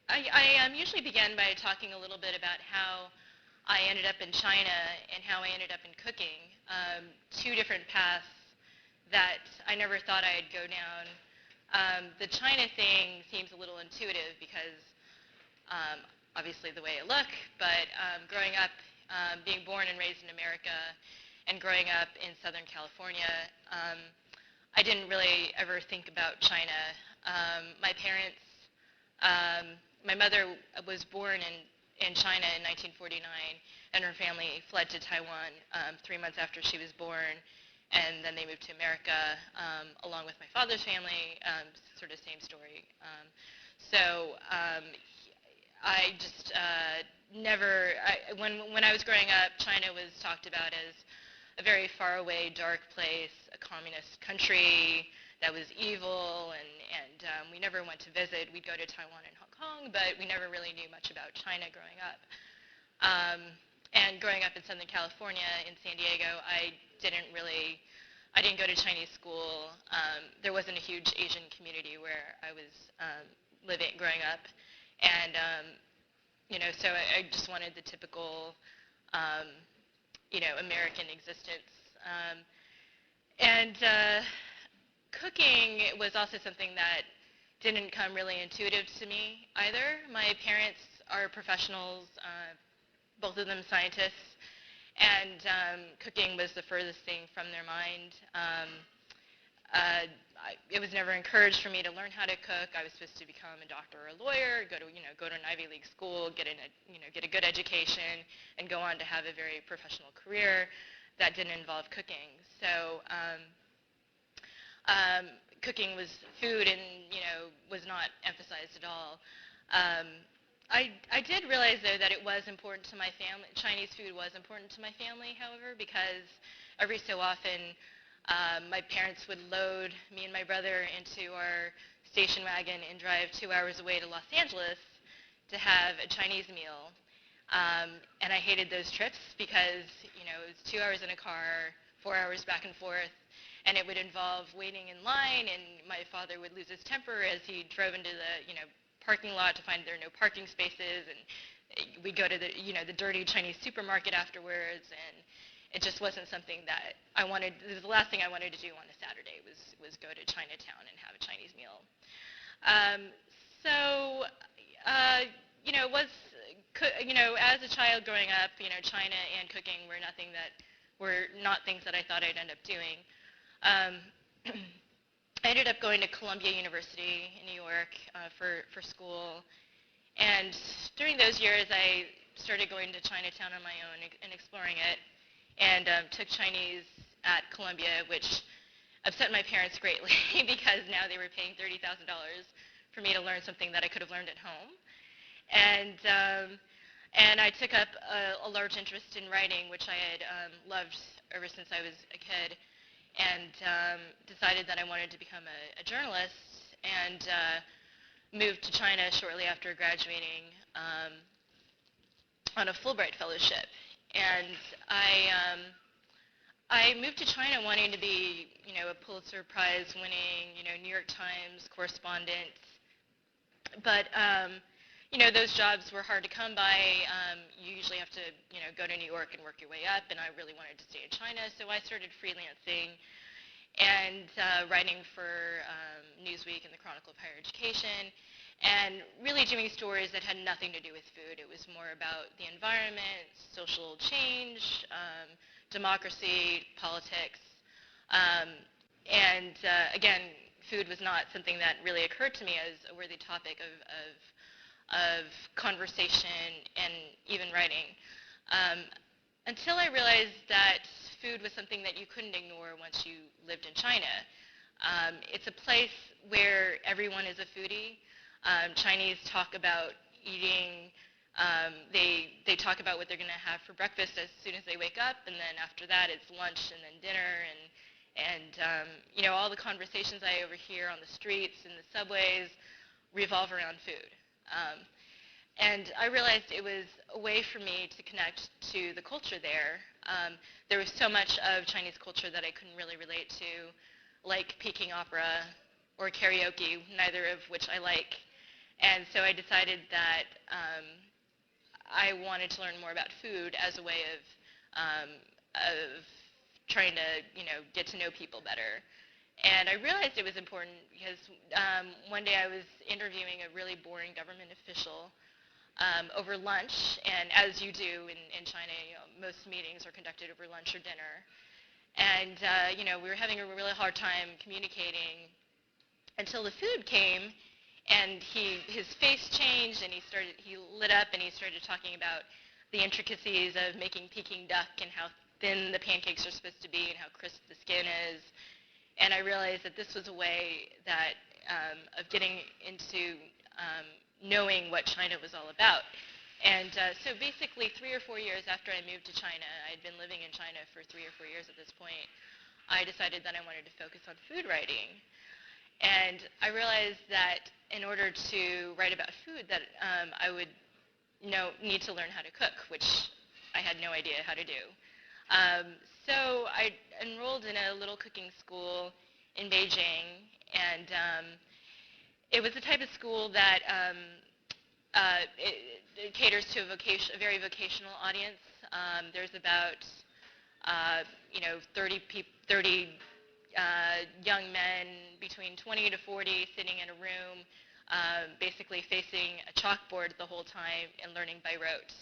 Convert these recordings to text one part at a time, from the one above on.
I usually begin by talking a little bit about how I ended up in China and how I ended up in cooking. Two different paths that I never thought I'd go down. The China thing seems a little intuitive because obviously the way I look, but growing up, being born and raised in America and growing up in Southern California, I didn't really ever think about China. My parents, my mother was born in China in 1949, and her family fled to Taiwan 3 months after she was born, and then they moved to America along with my father's family, sort of same story. So I just when I was growing up, China was talked about as a very far away, dark place, a communist country that was evil, and we never went to visit. We'd go to Taiwan and Hong Kong, but we never really knew much about China growing up. And growing up in Southern California, in San Diego, I didn't go to Chinese school. There wasn't a huge Asian community where I was growing up. And, so I just wanted the typical, American existence. And cooking was also something that didn't come really intuitive to me either. My parents are professionals, both of them scientists, and cooking was the furthest thing from their mind. It was never encouraged for me to learn how to cook. I was supposed to become a doctor or a lawyer, go to an Ivy League school, get a good education, and go on to have a very professional career that didn't involve cooking. So cooking was food, and was not emphasized at all. I did realize, though, that it was important to my family. Chinese food was important to my family, however, because every so often my parents would load me and my brother into our station wagon and drive 2 hours away to Los Angeles to have a Chinese meal. And I hated those trips because, it was 2 hours in a car, 4 hours back and forth, and it would involve waiting in line, and my father would lose his temper as he drove into the, parking lot to find there are no parking spaces, and we'd go to the dirty Chinese supermarket afterwards, and it just wasn't something that I wanted. It was the last thing I wanted to do on a Saturday was go to Chinatown and have a Chinese meal. As a child growing up, China and cooking were not things that I thought I'd end up doing. I ended up going to Columbia University in New York for school, and during those years I started going to Chinatown on my own and exploring it, and took Chinese at Columbia, which upset my parents greatly because now they were paying $30,000 for me to learn something that I could have learned at home. And I took up a large interest in writing, which I had loved ever since I was a kid, and decided that I wanted to become a journalist, and moved to China shortly after graduating on a Fulbright fellowship. And I moved to China wanting to be, a Pulitzer Prize winning, New York Times correspondent. But, those jobs were hard to come by. You usually have to, go to New York and work your way up, and I really wanted to stay in China, so I started freelancing and writing for Newsweek and the Chronicle of Higher Education, and really doing stories that had nothing to do with food. It was more about the environment, social change, democracy, politics, and again, food was not something that really occurred to me as a worthy topic of conversation and even writing, until I realized that food was something that you couldn't ignore once you lived in China. It's a place where everyone is a foodie. Chinese talk about eating, they talk about what they're going to have for breakfast as soon as they wake up, and then after that it's lunch and then dinner, and all the conversations I overhear on the streets and the subways revolve around food. And I realized it was a way for me to connect to the culture there. There was so much of Chinese culture that I couldn't really relate to, like Peking opera or karaoke, neither of which I like. And so I decided that I wanted to learn more about food as a way of trying to, get to know people better. And I realized it was important because one day I was interviewing a really boring government official over lunch, and as you do in China, most meetings are conducted over lunch or dinner. And we were having a really hard time communicating until the food came, and his face changed, and he lit up, and he started talking about the intricacies of making Peking duck and how thin the pancakes are supposed to be and how crisp the skin is. And I realized that this was a way that of getting into knowing what China was all about. And so basically 3 or 4 years after I moved to China, I had been living in China for 3 or 4 years at this point, I decided that I wanted to focus on food writing. And I realized that in order to write about food that I would need to learn how to cook, which I had no idea how to do. So I enrolled in a little cooking school in Beijing, and it was the type of school that it caters to a very vocational audience. There's about 30 young men between 20 to 40 sitting in a room, basically facing a chalkboard the whole time and learning by rote.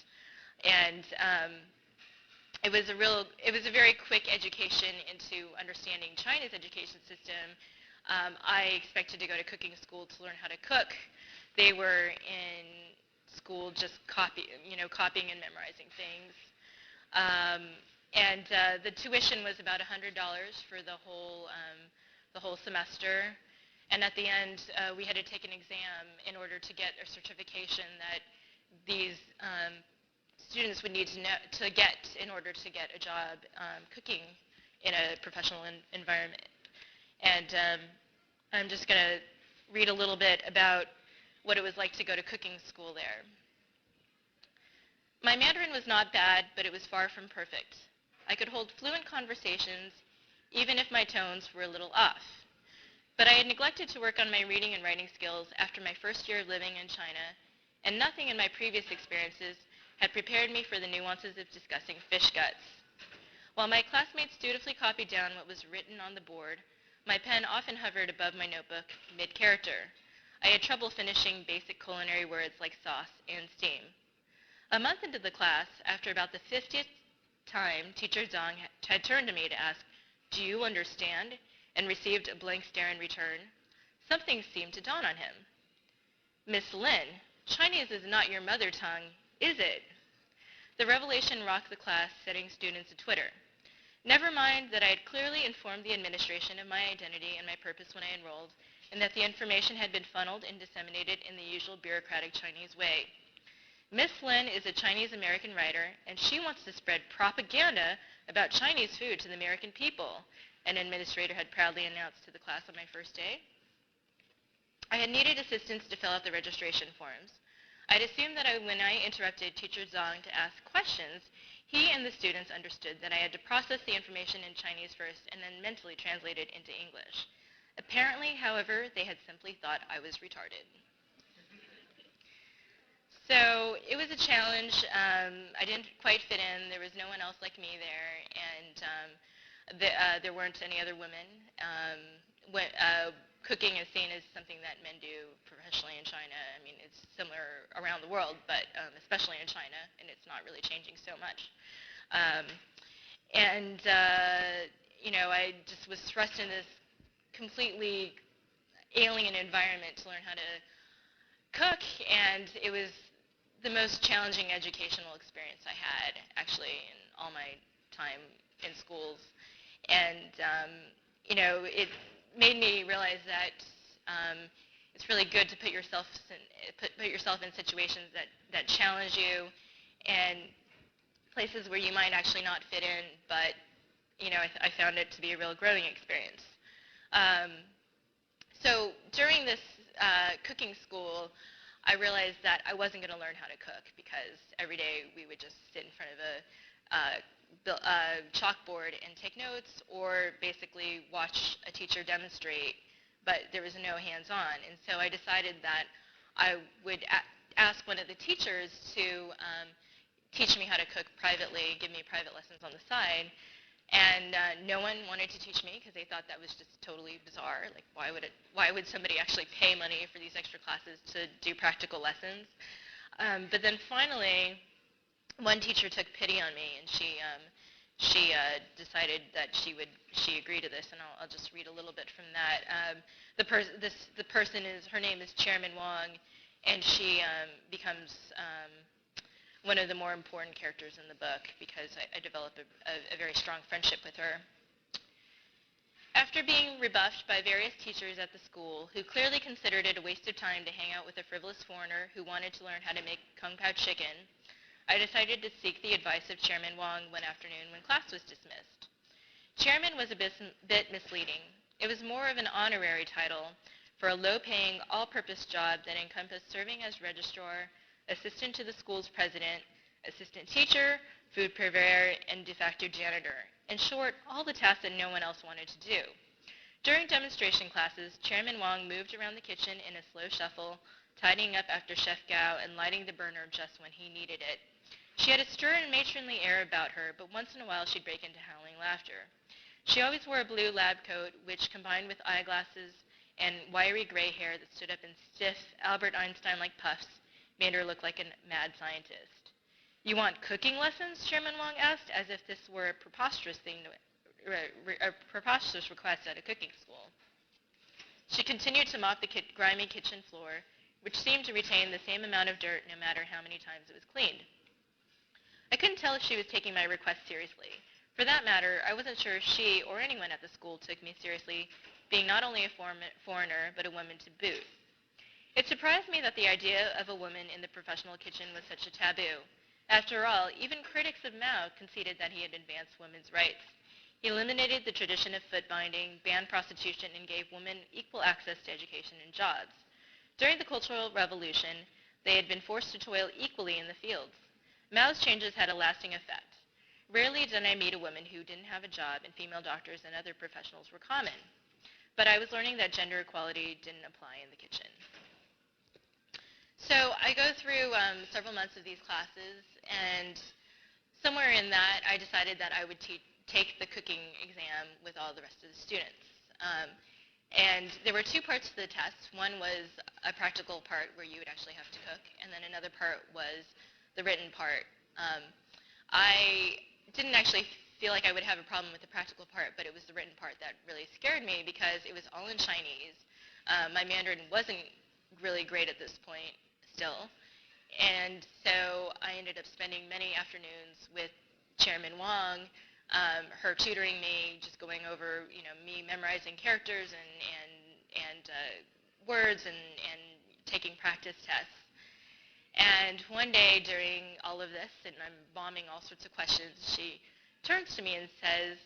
And it was a very quick education into understanding China's education system. I expected to go to cooking school to learn how to cook. They were in school just copying and memorizing things. And the tuition was about $100 for the whole semester. And at the end, we had to take an exam in order to get a certification that these students would need to get in order to get a job cooking in a professional environment. And I'm just going to read a little bit about what it was like to go to cooking school there. My Mandarin was not bad, but it was far from perfect. I could hold fluent conversations, even if my tones were a little off. But I had neglected to work on my reading and writing skills after my first year of living in China, and nothing in my previous experiences had prepared me for the nuances of discussing fish guts. While my classmates dutifully copied down what was written on the board, my pen often hovered above my notebook mid-character. I had trouble finishing basic culinary words like sauce and steam. A month into the class, after about the 50th time, Teacher Zhang had turned to me to ask, "Do you understand?" and received a blank stare in return. Something seemed to dawn on him. "Miss Lin, Chinese is not your mother tongue, is it?" The revelation rocked the class, setting students a twitter. Never mind that I had clearly informed the administration of my identity and my purpose when I enrolled, and that the information had been funneled and disseminated in the usual bureaucratic Chinese way. Miss Lin is a Chinese-American writer, and she wants to spread propaganda about Chinese food to the American people, an administrator had proudly announced to the class on my first day. I had needed assistance to fill out the registration forms. I had assumed that when I interrupted Teacher Zhang to ask questions, he and the students understood that I had to process the information in Chinese first and then mentally translate it into English. Apparently, however, they had simply thought I was retarded. So it was a challenge. I didn't quite fit in. There was no one else like me there, and there weren't any other women. Cooking is seen as something that men do professionally in China. I mean, it's similar around the world, but especially in China, and it's not really changing so much. I just was thrust in this completely alien environment to learn how to cook, and it was the most challenging educational experience I had, actually, in all my time in schools. And, it made me realize that it's really good to put yourself in situations that challenge you and places where you might actually not fit in, but, I found it to be a real growing experience. So during this cooking school, I realized that I wasn't going to learn how to cook because every day we would just sit in front of a chalkboard and take notes or basically watch a teacher demonstrate, but there was no hands-on. And so I decided that I would ask one of the teachers to teach me how to cook privately, give me private lessons on the side. And no one wanted to teach me because they thought that was just totally bizarre. Like, why would somebody actually pay money for these extra classes to do practical lessons? But then finally, one teacher took pity on me, and she decided that she agreed to this, and I'll just read a little bit from that. The person her name is Chairman Wang, and she becomes one of the more important characters in the book because I develop a very strong friendship with her. After being rebuffed by various teachers at the school who clearly considered it a waste of time to hang out with a frivolous foreigner who wanted to learn how to make kung pao chicken, I decided to seek the advice of Chairman Wang one afternoon when class was dismissed. Chairman was a bit misleading. It was more of an honorary title for a low-paying, all-purpose job that encompassed serving as registrar, assistant to the school's president, assistant teacher, food purveyor, and de facto janitor. In short, all the tasks that no one else wanted to do. During demonstration classes, Chairman Wang moved around the kitchen in a slow shuffle, tidying up after Chef Gao and lighting the burner just when he needed it. She had a stern and matronly air about her, but once in a while she'd break into howling laughter. She always wore a blue lab coat, which, combined with eyeglasses and wiry gray hair that stood up in stiff, Albert Einstein-like puffs, made her look like a mad scientist. "You want cooking lessons?" Chairman Wang asked, as if this were a preposterous request at a cooking school. She continued to mop the grimy kitchen floor, which seemed to retain the same amount of dirt no matter how many times it was cleaned. I couldn't tell if she was taking my request seriously. For that matter, I wasn't sure if she or anyone at the school took me seriously, being not only a foreigner, but a woman to boot. It surprised me that the idea of a woman in the professional kitchen was such a taboo. After all, even critics of Mao conceded that he had advanced women's rights. He eliminated the tradition of foot binding, banned prostitution, and gave women equal access to education and jobs. During the Cultural Revolution, they had been forced to toil equally in the fields. Mao's changes had a lasting effect. Rarely did I meet a woman who didn't have a job, and female doctors and other professionals were common. But I was learning that gender equality didn't apply in the kitchen. So I go through several months of these classes, and somewhere in that I decided that I would take the cooking exam with all the rest of the students. And there were two parts to the test. One was a practical part where you would actually have to cook, and then another part was the written part. I didn't actually feel like I would have a problem with the practical part, but it was the written part that really scared me because it was all in Chinese. My Mandarin wasn't really great at this point still, and so I ended up spending many afternoons with Chairman Wang, her tutoring me, just going over, me memorizing characters and words and taking practice tests. And one day during all of this, and I'm bombing all sorts of questions, she turns to me and says,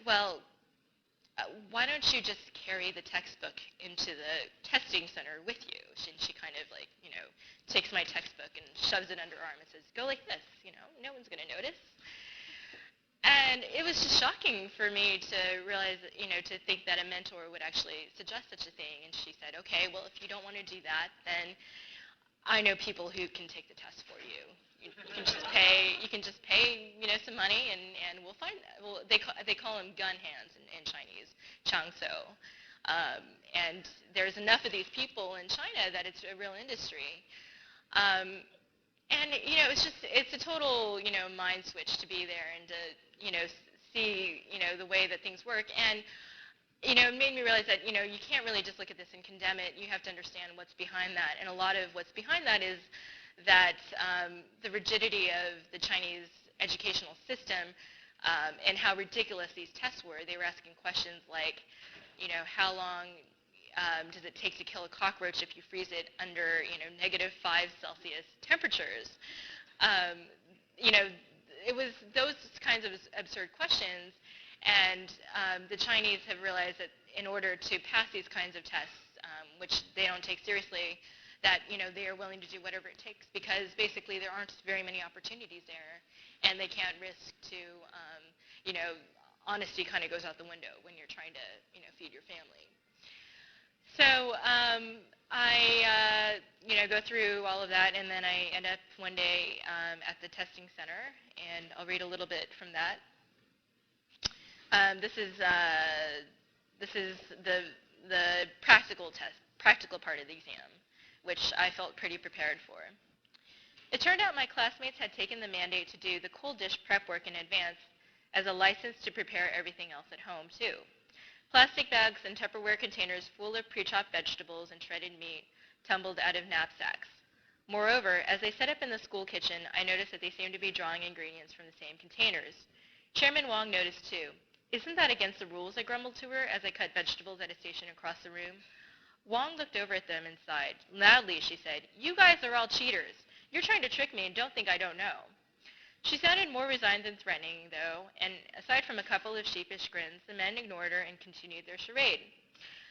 "Well, why don't you just carry the textbook into the testing center with you?" She kind of takes my textbook and shoves it under her arm and says, "Go like this, no one's going to notice." And it was just shocking for me to realize, to think that a mentor would actually suggest such a thing. And she said, "Okay, well, if you don't want to do that, then I know people who can take the test for you. You can just pay. Some money, and we'll find that." Well, they call them gun hands in Chinese, changso. And there's enough of these people in China that it's a real industry. And it's a total mind switch to be there and to see the way that things work. And it made me realize that you can't really just look at this and condemn it. You have to understand what's behind that. And a lot of what's behind that is that the rigidity of the Chinese educational system and how ridiculous these tests were. They were asking questions like, how long does it take to kill a cockroach if you freeze it under -5 Celsius temperatures? It was those kinds of absurd questions. And the Chinese have realized that in order to pass these kinds of tests, which they don't take seriously, that they are willing to do whatever it takes because basically there aren't very many opportunities there, and they can't risk to, honesty kind of goes out the window when you're trying to feed your family. So I go through all of that, and then I end up one day at the testing center, and I'll read a little bit from that. This is the practical part of the exam, which I felt pretty prepared for. It turned out my classmates had taken the mandate to do the cold dish prep work in advance as a license to prepare everything else at home, too. Plastic bags and Tupperware containers full of pre-chopped vegetables and shredded meat tumbled out of knapsacks. Moreover, as they set up in the school kitchen, I noticed that they seemed to be drawing ingredients from the same containers. Chairman Wang noticed, too. "Isn't that against the rules?" I grumbled to her as I cut vegetables at a station across the room. Wang looked over at them and sighed. Loudly, she said, "You guys are all cheaters. You're trying to trick me and don't think I don't know." She sounded more resigned than threatening, though, and aside from a couple of sheepish grins, the men ignored her and continued their charade.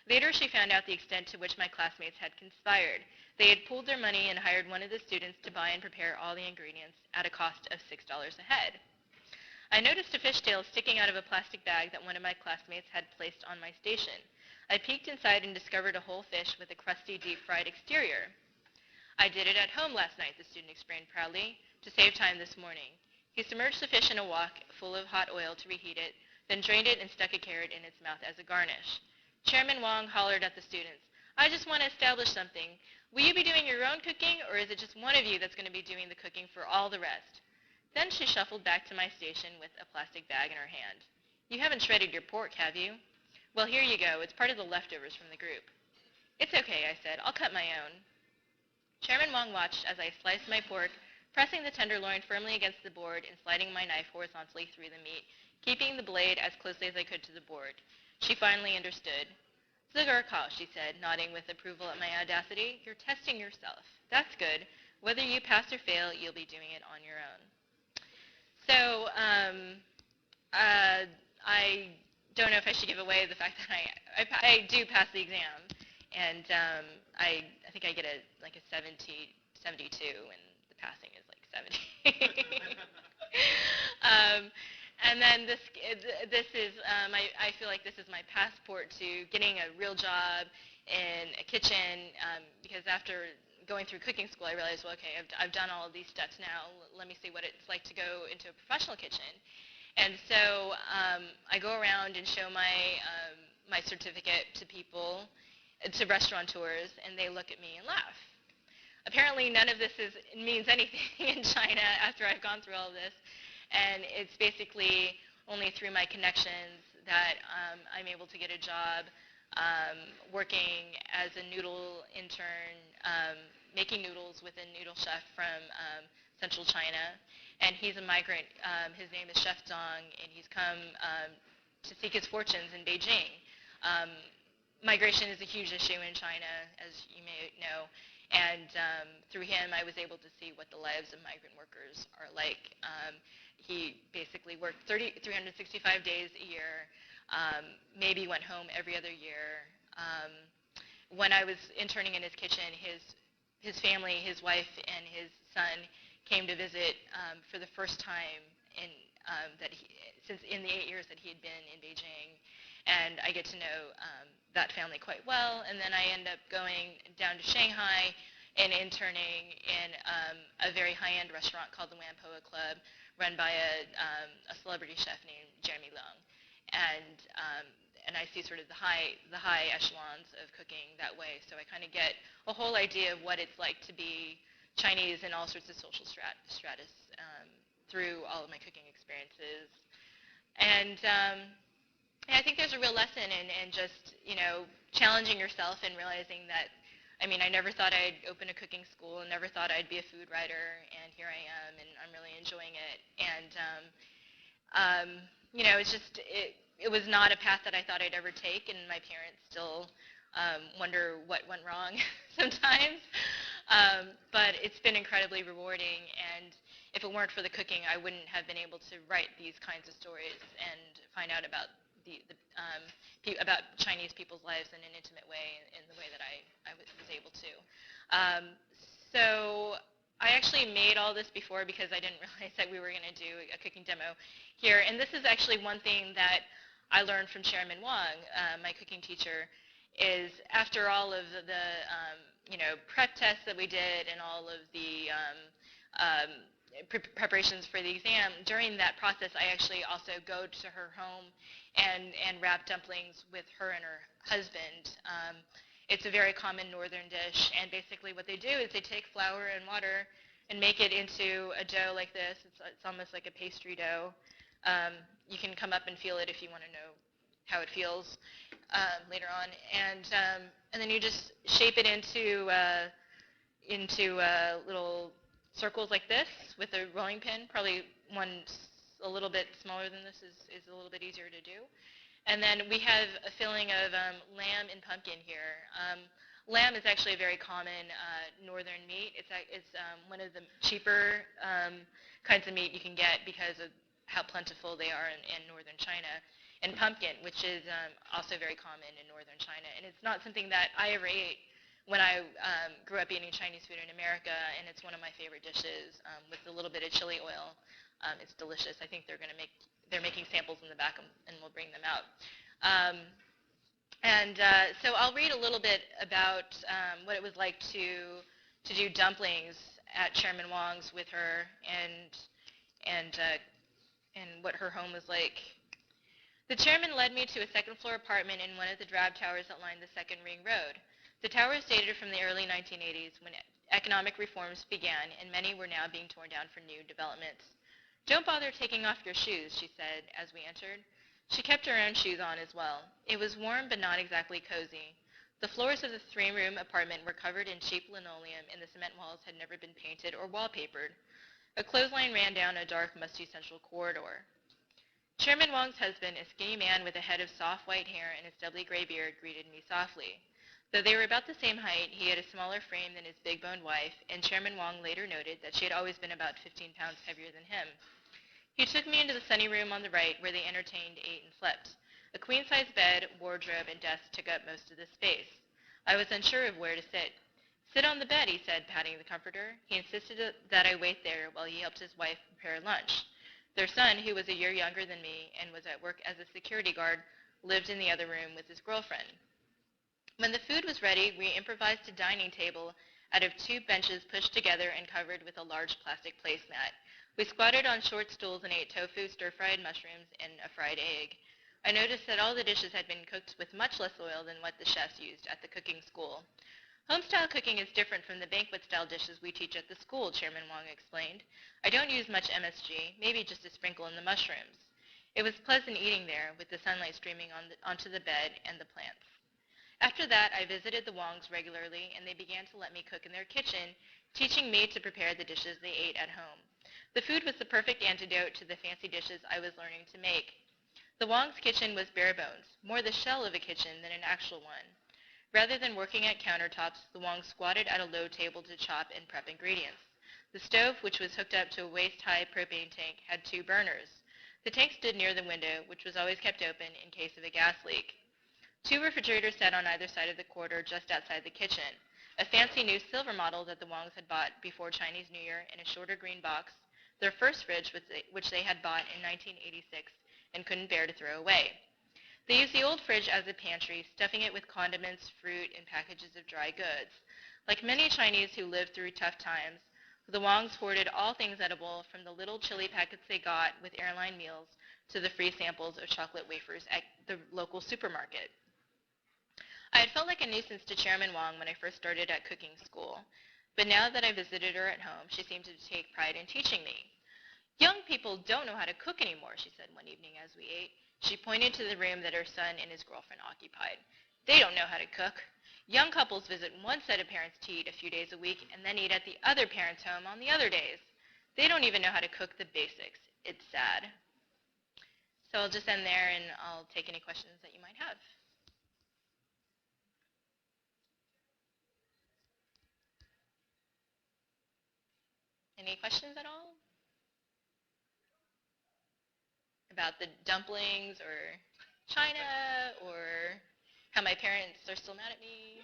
Later, she found out the extent to which my classmates had conspired. They had pooled their money and hired one of the students to buy and prepare all the ingredients at a cost of $6 a head. I noticed a fishtail sticking out of a plastic bag that one of my classmates had placed on my station. I peeked inside and discovered a whole fish with a crusty, deep-fried exterior. "I did it at home last night," the student explained proudly, "to save time this morning." He submerged the fish in a wok full of hot oil to reheat it, then drained it and stuck a carrot in its mouth as a garnish. Chairman Wang hollered at the students, "I just want to establish something. Will you be doing your own cooking, or is it just one of you that's going to be doing the cooking for all the rest?" Then she shuffled back to my station with a plastic bag in her hand. "You haven't shredded your pork, have you?" "Well, here you go. It's part of the leftovers from the group." "It's okay," I said. "I'll cut my own." Chairman Wang watched as I sliced my pork, pressing the tenderloin firmly against the board and sliding my knife horizontally through the meat, keeping the blade as closely as I could to the board. She finally understood. "Zigurkao," she said, nodding with approval at my audacity. "You're testing yourself. That's good. Whether you pass or fail, you'll be doing it on your own." So I don't know if I should give away the fact that I do pass the exam, and I think I get a 72, and the passing is like 70. And then this is I feel like this is my passport to getting a real job in a kitchen, because after going through cooking school, I realized, well, okay, I've done all of these steps now. Let me see what it's like to go into a professional kitchen. And so I go around and show my certificate to people, to restaurateurs, and they look at me and laugh. Apparently, none of this means anything in China after I've gone through all of this, and it's basically only through my connections that I'm able to get a job working as a noodle intern, making noodles with a noodle chef from central China. And he's a migrant. His name is Chef Zhang, and he's come to seek his fortunes in Beijing. Migration is a huge issue in China, as you may know. And through him, I was able to see what the lives of migrant workers are like. He basically worked 365 days a year, maybe went home every other year. When I was interning in his kitchen, his family, his wife and his son came to visit for the first time since in the 8 years that he had been in Beijing. And I get to know that family quite well. And then I end up going down to Shanghai and interning in a very high-end restaurant called the Wang Club, run by a celebrity chef named Jeremy Leung. And I see sort of the high echelons of cooking that way. So I kind of get a whole idea of what it's like to be Chinese in all sorts of social stratus through all of my cooking experiences. And I think there's a real lesson in just, challenging yourself and realizing that, I never thought I'd open a cooking school and never thought I'd be a food writer, and here I am, and I'm really enjoying it. And, it was not a path that I thought I'd ever take, and my parents still wonder what went wrong sometimes. But it's been incredibly rewarding, and if it weren't for the cooking, I wouldn't have been able to write these kinds of stories and find out about about Chinese people's lives in an intimate way, in the way that I was able to. So I actually made all this before because I didn't realize that we were going to do a cooking demo here. And this is actually one thing that I learned from Chairman Wang, my cooking teacher, is after all of the prep tests that we did and all of the um, preparations for the exam, during that process I actually also go to her home and wrap dumplings with her and her husband. It's a very common northern dish, and basically what they do is they take flour and water and make it into a dough like this. It's almost like a pastry dough. You can come up and feel it if you want to know how it feels later on, and then you just shape it into little circles like this with a rolling pin. Probably one a little bit smaller than this is a little bit easier to do. And then we have a filling of lamb and pumpkin here. Lamb is actually a very common northern meat. It's one of the cheaper kinds of meat you can get because of how plentiful they are in northern China. And pumpkin, which is also very common in northern China. And it's not something that I ever ate when I grew up eating Chinese food in America, and it's one of my favorite dishes with a little bit of chili oil. It's delicious. I think they're making samples in the back, and we'll bring them out. So I'll read a little bit about what it was like to do dumplings at Chairman Wang's with her, and what her home was like. The chairman led me to a second-floor apartment in one of the drab towers that lined the Second Ring Road. The tower is dated from the early 1980s, when economic reforms began, and many were now being torn down for new developments. "Don't bother taking off your shoes," she said as we entered. She kept her own shoes on as well. It was warm but not exactly cozy. The floors of the three-room apartment were covered in cheap linoleum, and the cement walls had never been painted or wallpapered. A clothesline ran down a dark, musty central corridor. Chairman Wang's husband, a skinny man with a head of soft white hair and a stubbly gray beard, greeted me softly. Though they were about the same height, he had a smaller frame than his big-boned wife, and Chairman Wang later noted that she had always been about 15 pounds heavier than him. He took me into the sunny room on the right, where they entertained, ate, and slept. A queen-size bed, wardrobe, and desk took up most of the space. I was unsure of where to sit. "Sit on the bed," he said, patting the comforter. He insisted that I wait there while he helped his wife prepare lunch. Their son, who was a year younger than me and was at work as a security guard, lived in the other room with his girlfriend. When the food was ready, we improvised a dining table out of two benches pushed together and covered with a large plastic placemat. We squatted on short stools and ate tofu, stir-fried mushrooms, and a fried egg. I noticed that all the dishes had been cooked with much less oil than what the chefs used at the cooking school. "Home-style cooking is different from the banquet-style dishes we teach at the school," Chairman Wang explained. "I don't use much MSG, maybe just a sprinkle in the mushrooms." It was pleasant eating there, with the sunlight streaming onto the bed and the plants. After that, I visited the Wangs regularly, and they began to let me cook in their kitchen, teaching me to prepare the dishes they ate at home. The food was the perfect antidote to the fancy dishes I was learning to make. The Wangs' kitchen was bare bones, more the shell of a kitchen than an actual one. Rather than working at countertops, the Wangs squatted at a low table to chop and prep ingredients. The stove, which was hooked up to a waist-high propane tank, had two burners. The tank stood near the window, which was always kept open in case of a gas leak. Two refrigerators sat on either side of the corridor just outside the kitchen. A fancy new silver model that the Wangs had bought before Chinese New Year in a shorter green box, their first fridge, which they had bought in 1986 and couldn't bear to throw away. They used the old fridge as a pantry, stuffing it with condiments, fruit, and packages of dry goods. Like many Chinese who lived through tough times, the Wangs hoarded all things edible, from the little chili packets they got with airline meals to the free samples of chocolate wafers at the local supermarket. I had felt like a nuisance to Chairman Wang when I first started at cooking school, but now that I visited her at home, she seemed to take pride in teaching me. "Young people don't know how to cook anymore," she said one evening as we ate. She pointed to the room that her son and his girlfriend occupied. "They don't know how to cook. Young couples visit one set of parents to eat a few days a week and then eat at the other parent's home on the other days. They don't even know how to cook the basics. It's sad." So I'll just end there, and I'll take any questions that you might have. Any questions at all? About the dumplings or China or how my parents are still mad at me?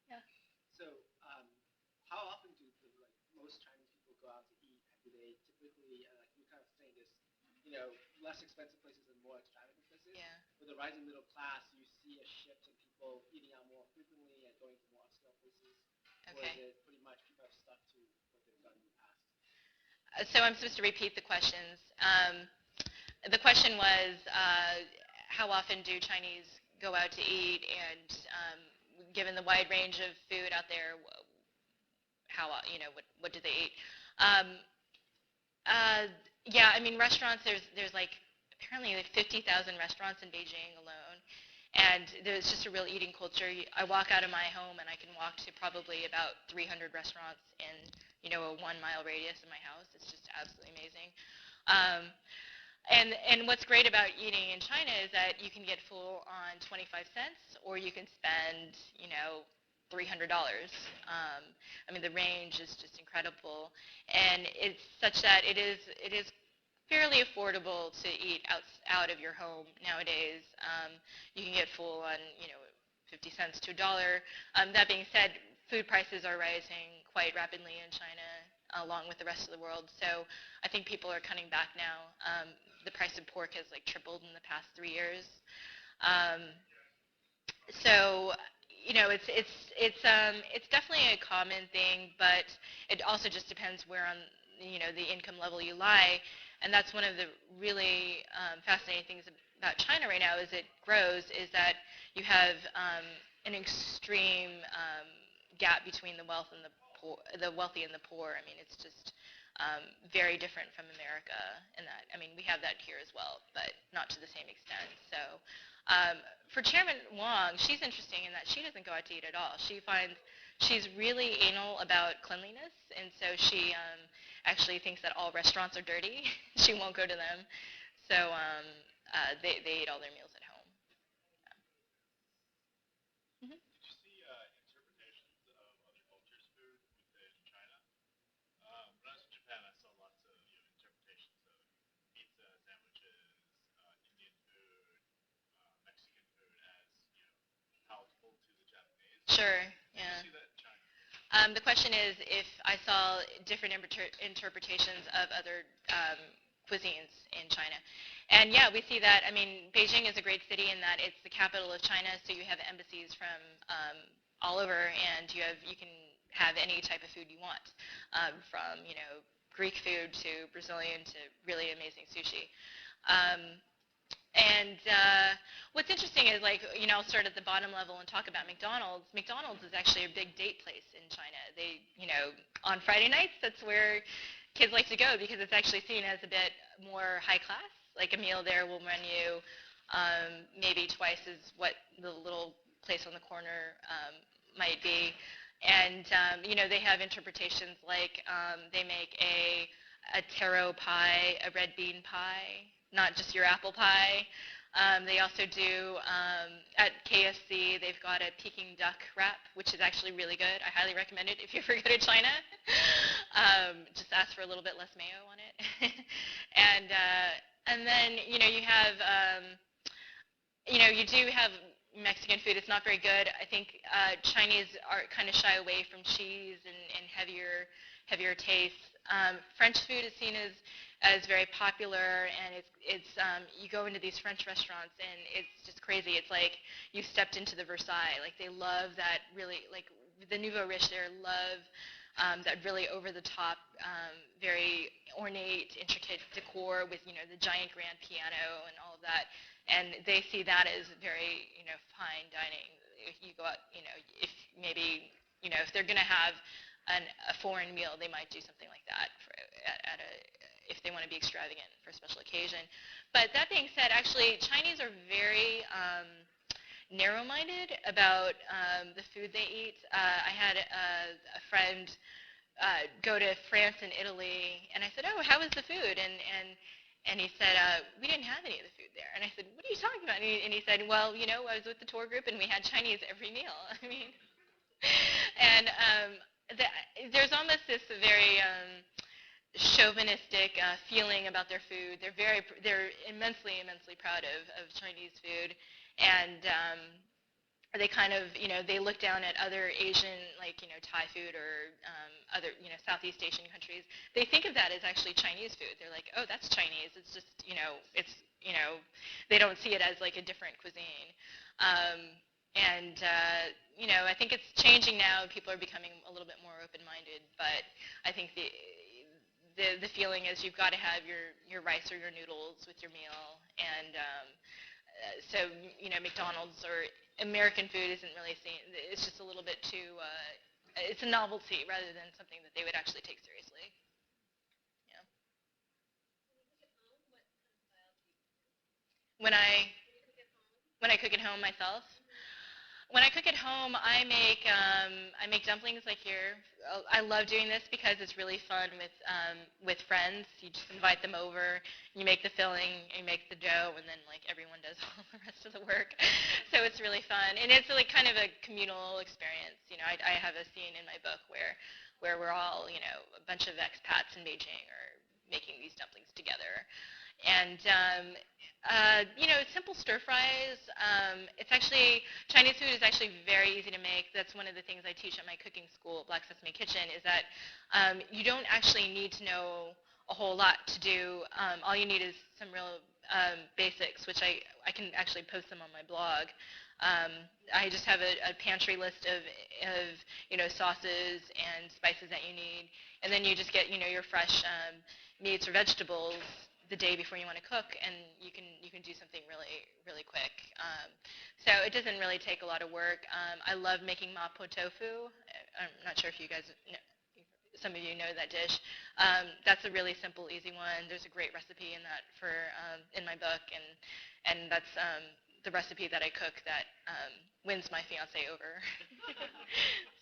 Yeah. So, how often do most Chinese people go out to eat? Do they typically, like you kind of saying this, less expensive places and more extravagant places, Yeah. with the rising middle class, you see a shift in people eating out more frequently and going to more upscale places? Or is Okay. it pretty much people have stuck to what they've done in the past? So I'm supposed to repeat the questions. The question was, how often do Chinese go out to eat, and given the wide range of food out there, how what do they eat? Um, uh, yeah, I mean restaurants. There's like apparently like 50,000 restaurants in Beijing alone, and there's just a real eating culture. I walk out of my home and I can walk to probably about 300 restaurants in a 1 mile radius of my house. It's just absolutely amazing. Um, and what's great about eating in China is that you can get full on 25 cents, or you can spend, $300. I mean, the range is just incredible, and it's such that it is fairly affordable to eat out of your home nowadays. You can get full on, 50 cents to $1. That being said, food prices are rising quite rapidly in China, along with the rest of the world. So I think people are cutting back now. The price of pork has like tripled in the past 3 years. Um, so it's definitely a common thing, but it also just depends where on the income level you lie, and that's one of the really fascinating things about China right now as it grows is that you have an extreme gap between the wealth and the poor, the wealthy and the poor. I mean, it's just very different from America in that. I mean, we have that here as well, but not to the same extent. So for Chairman Wang, she's interesting in that she doesn't go out to eat at all. She's really anal about cleanliness, and so she actually thinks that all restaurants are dirty. She won't go to them. So they eat all their meals at home. Yeah. Mhm. Did you see interpretations of other cultures' food within China? When I was in Japan, I saw lots of interpretations of pizza, sandwiches, Indian food, Mexican food as palatable to the Japanese. Sure. Did Yeah. you see that in China? The question is if I saw different interpretations of other cuisines in China. And yeah, we see that. I mean, Beijing is a great city in that it's the capital of China, so you have embassies from all over, and you can have any type of food you want, from Greek food to Brazilian to really amazing sushi. Um, and what's interesting is, like, I'll start at the bottom level and talk about McDonald's. McDonald's is actually a big date place in China. They, on Friday nights, that's where kids like to go because it's actually seen as a bit more high class. Like a meal there will run you maybe twice as what the little place on the corner might be. And, they have interpretations like they make a taro pie, a red bean pie, not just your apple pie. They also do, at KFC, they've got a Peking duck wrap, which is actually really good. I highly recommend it if you ever go to China. Just ask for a little bit less mayo on it. And then, you have, you do have Mexican food. It's not very good. I think Chinese are kind of shy away from cheese and heavier tastes. French food is seen as very popular, and it's you go into these French restaurants and it's just crazy. It's like you stepped into the Versailles. Like they love that really, like the nouveau riche there love that really over the top, very ornate, intricate decor with the giant grand piano and all of that. And they see that as very fine dining. If you go out, if maybe if they're going to have a foreign meal, they might do something like that if they want to be extravagant for a special occasion. But that being said, actually, Chinese are very narrow-minded about the food they eat. I had a friend go to France and Italy, and I said, "Oh, how was the food?" And he said, "We didn't have any of the food there." And I said, "What are you talking about?" And he said, "Well, I was with the tour group, and we had Chinese every meal." I mean, and there's almost this very chauvinistic feeling about their food. They're immensely proud of Chinese food, and they kind of they look down at other Asian, like Thai food or other Southeast Asian countries. They think of that as actually Chinese food. They're like, oh, that's Chinese. It's just it's they don't see it as like a different cuisine. I think it's changing now. People are becoming a little bit more open-minded, but I think the feeling is you've got to have your rice or your noodles with your meal, and so McDonald's or American food isn't really seen. It's just a little bit too. It's a novelty rather than something that they would actually take seriously. Yeah. When I when I cook at home myself. When I cook at home, I make dumplings like here. I love doing this because it's really fun with friends. You just invite them over, you make the filling, you make the dough, and then like everyone does all the rest of the work. So it's really fun, and it's like kind of a communal experience. I have a scene in my book where we're all a bunch of expats in Beijing are making these dumplings together. And simple stir fries. It's actually Chinese food is actually very easy to make. That's one of the things I teach at my cooking school, Black Sesame Kitchen, is that you don't actually need to know a whole lot to do. All you need is some real basics, which I can actually post them on my blog. I just have a pantry list of sauces and spices that you need, and then you just get your fresh meats or vegetables the day before you want to cook, and you can do something really quick. So it doesn't really take a lot of work. I love making mapo tofu. I'm not sure if you guys know, some of you know that dish. That's a really simple, easy one. There's a great recipe in that in my book, and that's the recipe that I cook that wins my fiance over.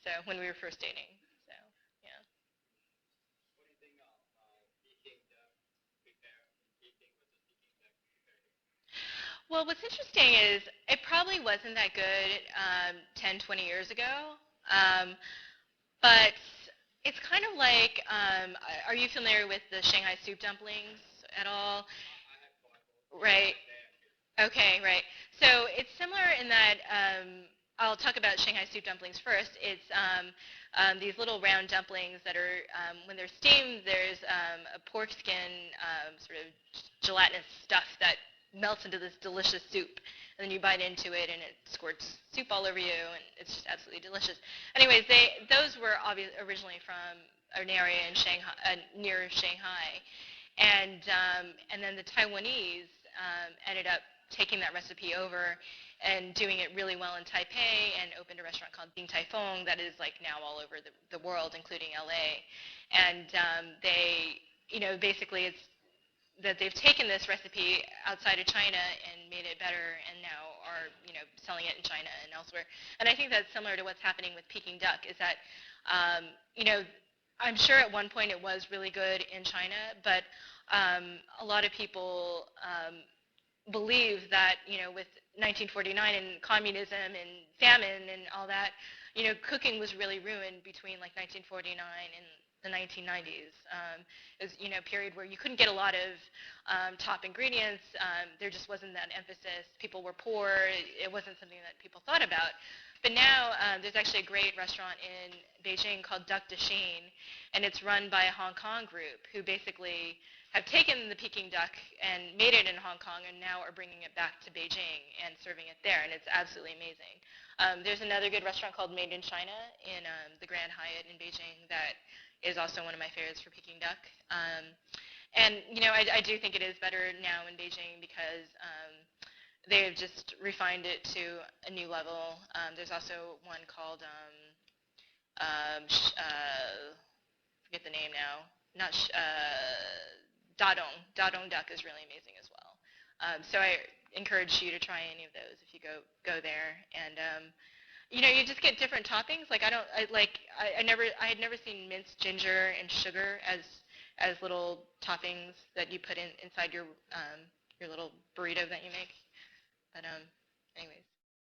So when we were first dating. So yeah. What do you think of Peking duck prepare in Peking versus Peking duck prepared here? Well, what's interesting is it probably wasn't that good 10, 20 years ago, but it's kind of like, are you familiar with the Shanghai soup dumplings at all? I have tried both. Right. There. Okay, right. So it's similar in that I'll talk about Shanghai soup dumplings first. It's these little round dumplings that are, when they're steamed, there's a pork skin sort of gelatinous stuff that melts into this delicious soup. And then you bite into it, and it squirts soup all over you, and it's just absolutely delicious. Anyways, those were originally from an area in Shanghai, near Shanghai, and then the Taiwanese ended up taking that recipe over and doing it really well in Taipei, and opened a restaurant called Ding Tai Fung that is like now all over the world, including LA. And basically it's that they've taken this recipe outside of China and made it better, and now are selling it in China and elsewhere. And I think that's similar to what's happening with Peking duck. Is that I'm sure at one point it was really good in China, but a lot of people believe that with 1949 and communism and famine and all that, cooking was really ruined between like 1949 and the 1990s. It was a period where you couldn't get a lot of top ingredients. There just wasn't that emphasis. People were poor. It wasn't something that people thought about. But now there's actually a great restaurant in Beijing called Duck de Chine, and it's run by a Hong Kong group who basically have taken the Peking duck and made it in Hong Kong, and now are bringing it back to Beijing and serving it there, and it's absolutely amazing. There's another good restaurant called Made in China in the Grand Hyatt in Beijing that is also one of my favorites for Peking duck. I do think it is better now in Beijing because they have just refined it to a new level. There's also one called, forget the name now, not Dadong. Dadong duck is really amazing as well. So I encourage you to try any of those if you go there. And you just get different toppings. Like I had never seen minced ginger and sugar as little toppings that you put inside your little burrito that you make. But anyways.